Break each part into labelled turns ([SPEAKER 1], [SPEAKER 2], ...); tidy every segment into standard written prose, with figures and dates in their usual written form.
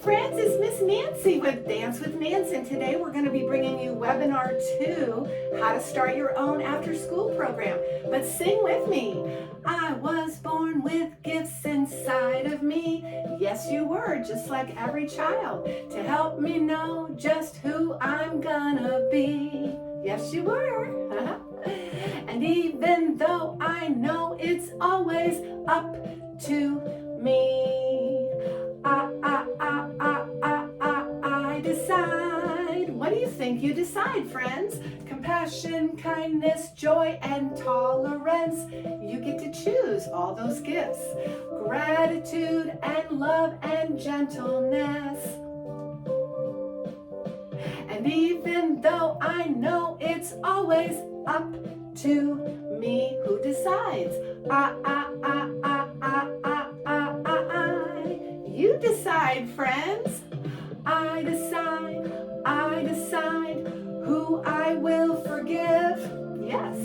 [SPEAKER 1] Friends, it's Miss Nancy with Dance with Nancy, and today we're going to be bringing you webinar 2, how to start your own after school program. But sing with me. I was born with gifts inside of me. Yes, you were, just like every child, to help me know just who I'm gonna be. Yes, you were. And even though I know it's always up to me, I decide. What do you think you decide, friends? Compassion, kindness, joy, and tolerance. You get to choose all those gifts. Gratitude and love and gentleness. And even though I know it's always up to me, who decides? You decide, friends. I decide who I will forgive. Yes,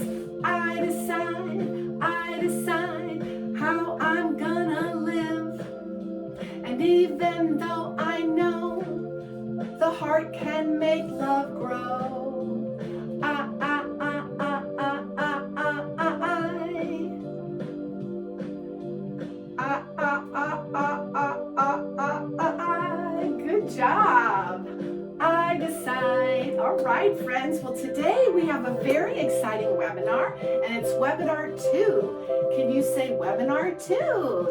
[SPEAKER 1] I decide how I'm gonna live. And even though I know the heart can make love grow, Good job. I decide. All right, friends. Well, today we have a very exciting webinar, and it's webinar 2. Can you say webinar 2?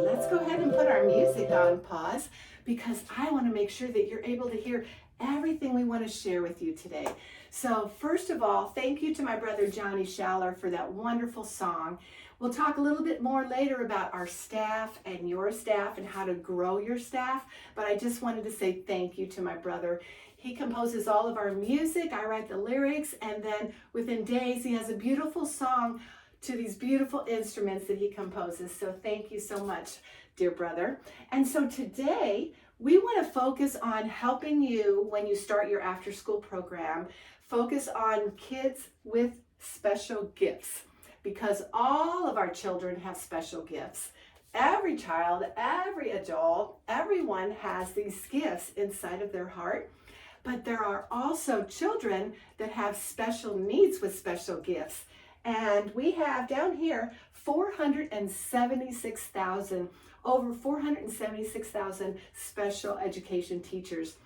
[SPEAKER 1] Let's go ahead and put our music on pause, because I want to make sure that you're able to hear everything we want to share with you today. So first of all, thank you to my brother Johnny Schaller for that wonderful song. We'll talk a little bit more later about our staff and your staff and how to grow your staff, but I just wanted to say thank you to my brother. He composes all of our music, I write the lyrics, and then within days he has a beautiful song to these beautiful instruments that he composes. So thank you so much, dear brother. And so today we want to focus on helping you when you start your after school program, focus on kids with special gifts, because all of our children have special gifts. Every child, every adult, everyone has these gifts inside of their heart. But there are also children that have special needs with special gifts. And we have down here over 476,000 special education teachers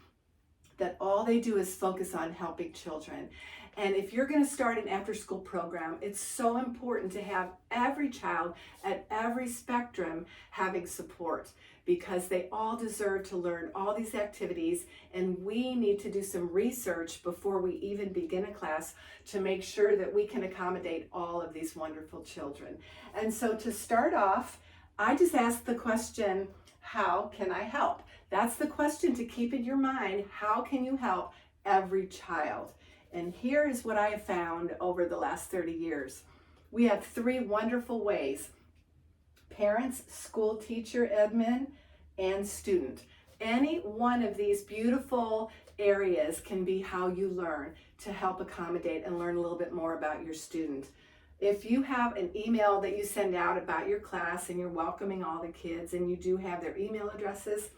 [SPEAKER 1] that all they do is focus on helping children. And if you're going to start an after-school program, it's so important to have every child at every spectrum having support, because they all deserve to learn all these activities, and we need to do some research before we even begin a class to make sure that we can accommodate all of these wonderful children. And so to start off, I just asked the question, how can I help? That's the question to keep in your mind. How can you help every child? And here is what I have found over the last 30 years. We have 3 wonderful ways: parents, school teacher, admin, and student. Any one of these beautiful areas can be how you learn to help accommodate and learn a little bit more about your student. If you have an email that you send out about your class and you're welcoming all the kids and you do have their email addresses,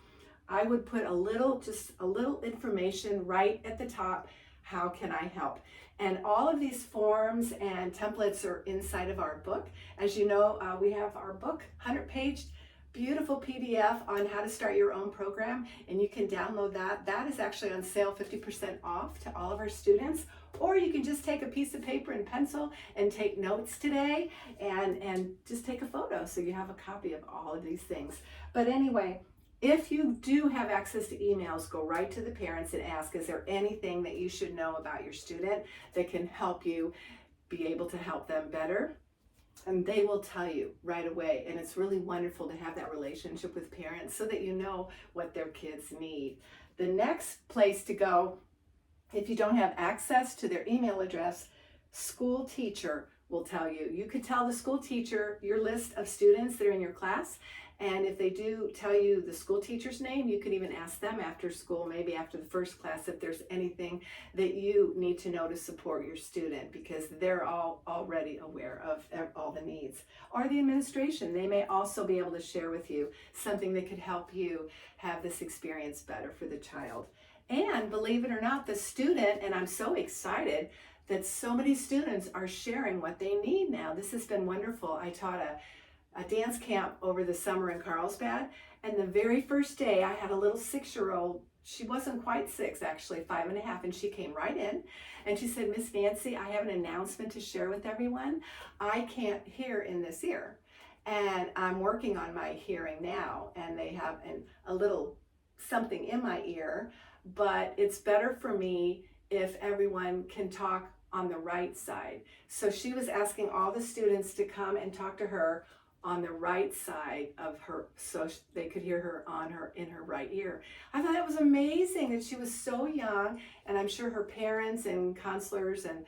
[SPEAKER 1] I would put just a little information right at the top. How can I help? And all of these forms and templates are inside of our book. As you know, we have our book, 100-page, beautiful PDF on how to start your own program, and you can download that. That is actually on sale, 50% off to all of our students. Or you can just take a piece of paper and pencil and take notes today and just take a photo so you have a copy of all of these things. But anyway, if you do have access to emails, go right to the parents and ask, is there anything that you should know about your student that can help you be able to help them better? And they will tell you right away. And it's really wonderful to have that relationship with parents so that you know what their kids need. The next place to go, if you don't have access to their email address, school teacher will tell you. You could tell the school teacher your list of students that are in your class, And if they do tell you the school teacher's name, you can even ask them after school, maybe after the first class, if there's anything that you need to know to support your student, because they're all already aware of all the needs. Or the administration, they may also be able to share with you something that could help you have this experience better for the child. And believe it or not, the student, and I'm so excited that so many students are sharing what they need now. This has been wonderful. I taught a dance camp over the summer in Carlsbad, and the very first day I had a little 6-year-old. She wasn't quite 6, actually 5.5, and she came right in and she said, "Miss Nancy, I have an announcement to share with everyone. I can't hear in this ear, and I'm working on my hearing now, and they have a little something in my ear, but it's better for me if everyone can talk on the right side." So she was asking all the students to come and talk to her on the right side of her, so they could hear her in her right ear. I thought that was amazing that she was so young, and I'm sure her parents and counselors and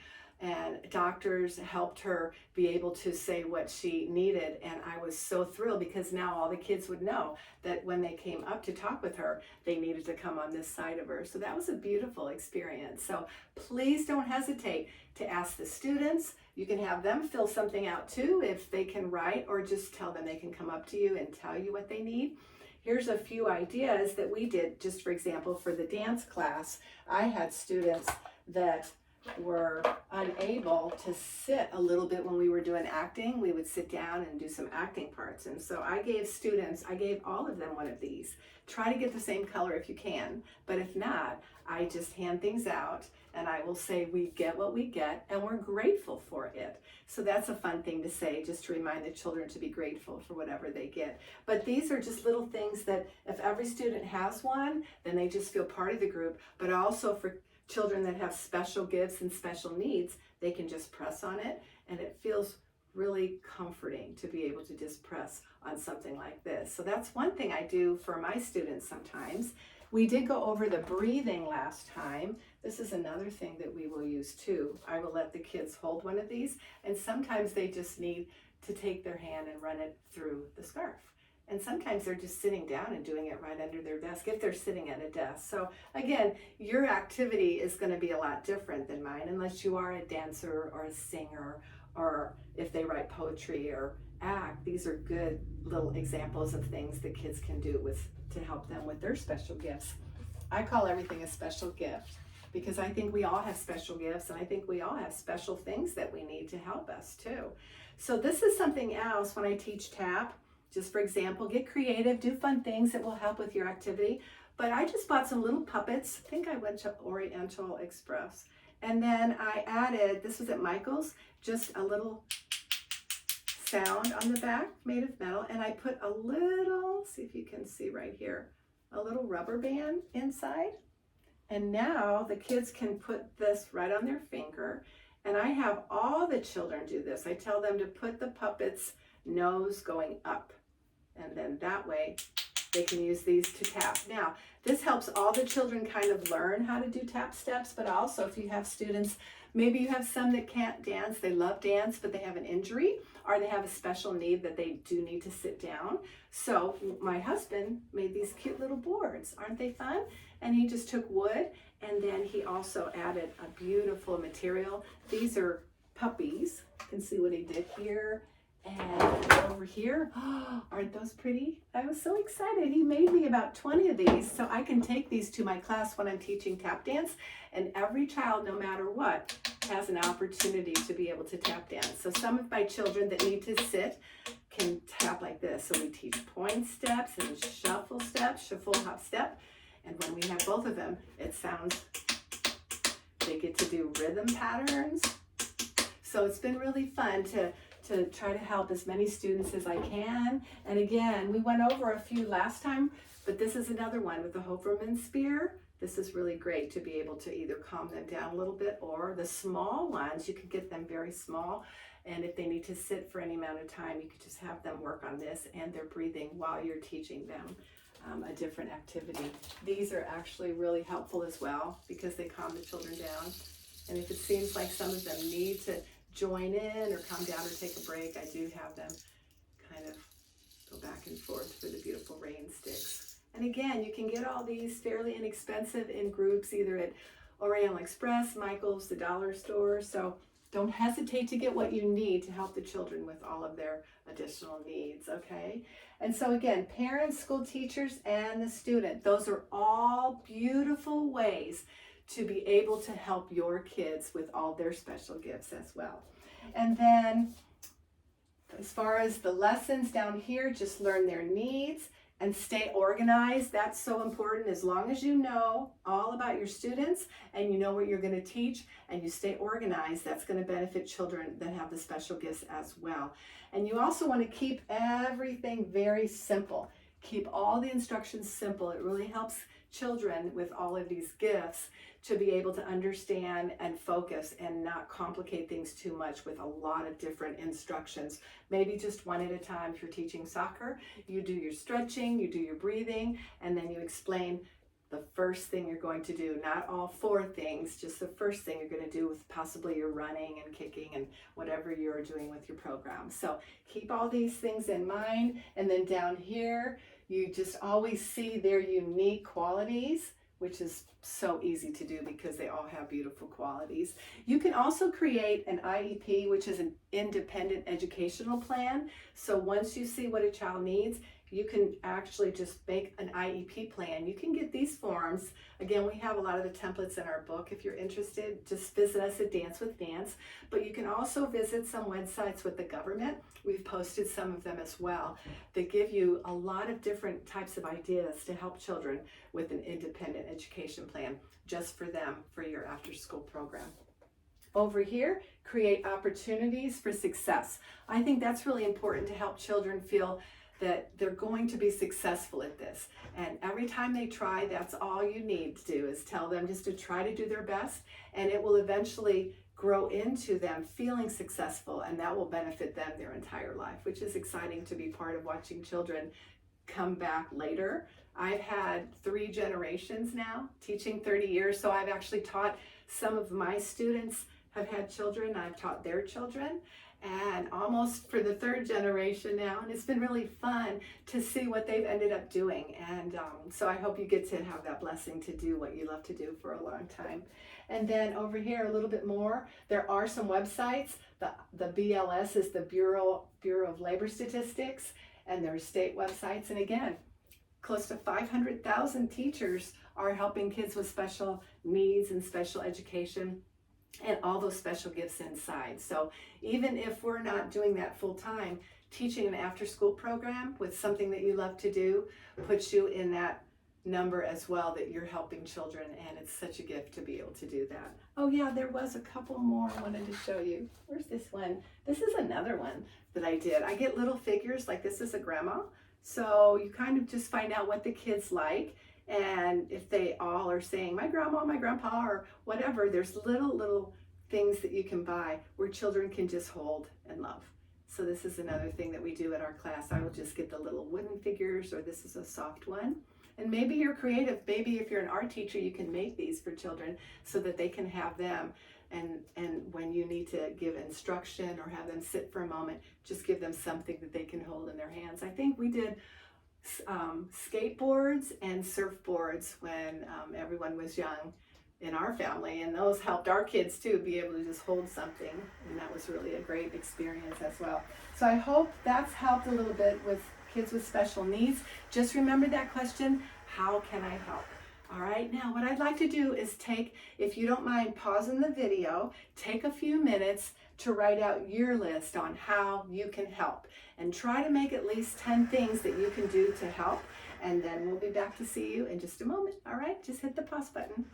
[SPEAKER 1] doctors helped her be able to say what she needed. And I was so thrilled, because now all the kids would know that when they came up to talk with her, they needed to come on this side of her. So that was a beautiful experience. So please don't hesitate to ask the students. You can have them fill something out too if they can write, or just tell them they can come up to you and tell you what they need. Here's a few ideas that we did. Just for example, for the dance class, I had students that were unable to sit a little bit when we were doing acting. We would sit down and do some acting parts. And so I gave all of them one of these. Try to get the same color if you can, but if not, I just hand things out and I will say, we get what we get and we're grateful for it. So that's a fun thing to say, just to remind the children to be grateful for whatever they get. But these are just little things that if every student has one, then they just feel part of the group. But also for children that have special gifts and special needs, they can just press on it, and it feels really comforting to be able to just press on something like this. So that's one thing I do for my students sometimes. We did go over the breathing last time. This is another thing that we will use too. I will let the kids hold one of these, and sometimes they just need to take their hand and run it through the scarf. And sometimes they're just sitting down and doing it right under their desk if they're sitting at a desk. So again, your activity is going to be a lot different than mine, unless you are a dancer or a singer, or if they write poetry or act. These are good little examples of things that kids can do to help them with their special gifts. I call everything a special gift, because I think we all have special gifts, and I think we all have special things that we need to help us too. So this is something else when I teach tap. Just for example, get creative, do fun things that will help with your activity. But I just bought some little puppets. I think I went to Oriental Express. And then I added, this was at Michael's, just a little sound on the back made of metal. And I put a little, see if you can see right here, a little rubber band inside. And now the kids can put this right on their finger. And I have all the children do this. I tell them to put the puppet's nose going up. And then that way they can use these to tap. Now, this helps all the children kind of learn how to do tap steps, but also if you have students, maybe you have some that can't dance, they love dance, but they have an injury, or they have a special need that they do need to sit down. So my husband made these cute little boards. Aren't they fun? And he just took wood, and then he also added a beautiful material. These are puppies. You can see what he did here. And over here, aren't those pretty? I was so excited. He made me about 20 of these so I can take these to my class when I'm teaching tap dance. And every child, no matter what, has an opportunity to be able to tap dance. So some of my children that need to sit can tap like this. So we teach point steps and shuffle steps, shuffle hop step. And when we have both of them, it sounds, they get to do rhythm patterns. So it's been really fun to try to help as many students as I can. And again, we went over a few last time, but this is another one with the Hoferman spear. This is really great to be able to either calm them down a little bit, or the small ones, you can get them very small. And if they need to sit for any amount of time, you could just have them work on this and their breathing while you're teaching them a different activity. These are actually really helpful as well, because they calm the children down. And if it seems like some of them need to join in or come down or take a break, I do have them kind of Go back and forth for the beautiful rain sticks. And again, you can get all these fairly inexpensive in groups, either at Oriental Express, Michael's, the dollar store. So don't hesitate to get what you need to help the children with all of their additional needs, okay? And so again, parents, school teachers, and the student, those are all beautiful ways to be able to help your kids with all their special gifts as well. And then as far as the lessons down here, just learn their needs and stay organized. That's so important. As long as you know all about your students and you know what you're going to teach and you stay organized, that's going to benefit children that have the special gifts as well. And you also want to keep everything very simple. Keep all the instructions simple. It really helps children with all of these gifts to be able to understand and focus and not complicate things too much with a lot of different instructions. Maybe just one at a time. If you're teaching soccer, you do your stretching, you do your breathing, and then you explain the first thing you're going to do, not all four things, just the first thing you're going to do with possibly your running and kicking and whatever you're doing with your program. So keep all these things in mind. And then down here, you just always see their unique qualities, which is so easy to do because they all have beautiful qualities. You can also create an IEP, which is an independent educational plan. So once you see what a child needs, you can actually just make an IEP plan. You can get these forms. Again, we have a lot of the templates in our book. If you're interested, just visit us at Dance with Vance. But you can also visit some websites with the government. We've posted some of them as well that give you a lot of different types of ideas to help children with an independent education plan just for them for your after school program. Over here, create opportunities for success. I think that's really important to help children feel that they're going to be successful at this. And every time they try, that's all you need to do is tell them just to try to do their best, and it will eventually grow into them feeling successful, and that will benefit them their entire life, which is exciting to be part of watching children come back later. I've had 3 generations now, teaching 30 years, so I've actually taught some of my students have had children, I've taught their children, and almost for the 3rd generation now, and it's been really fun to see what they've ended up doing. And so I hope you get to have that blessing to do what you love to do for a long time. And then over here a little bit more, there are some websites. The BLS is the Bureau of Labor Statistics, and there are state websites. And again, close to 500,000 teachers are helping kids with special needs and special education and all those special gifts inside. So even if we're not doing that full time, teaching an after school program with something that you love to do puts you in that number as well, that you're helping children, and it's such a gift to be able to do that. Oh yeah, there was a couple more I wanted to show you. Where's this one? This is another one that I did. I get little figures, like this is a grandma. So you kind of just find out what the kids like. And if they all are saying, my grandma, my grandpa, or whatever, there's little things that you can buy where children can just hold and love. So this is another thing that we do at our class. I will just get the little wooden figures, or this is a soft one. And maybe you're creative. Maybe if you're an art teacher, you can make these for children so that they can have them. And when you need to give instruction or have them sit for a moment, just give them something that they can hold in their hands. I think we did skateboards and surfboards when everyone was young in our family, and those helped our kids too be able to just hold something, and that was really a great experience as well. So I hope that's helped a little bit with kids with special needs. Just remember that question, how can I help? All right, now what I'd like to do is take, if you don't mind pausing the video, take a few minutes to write out your list on how you can help, and try to make at least 10 things that you can do to help, and then we'll be back to see you in just a moment. All right, just hit the pause button.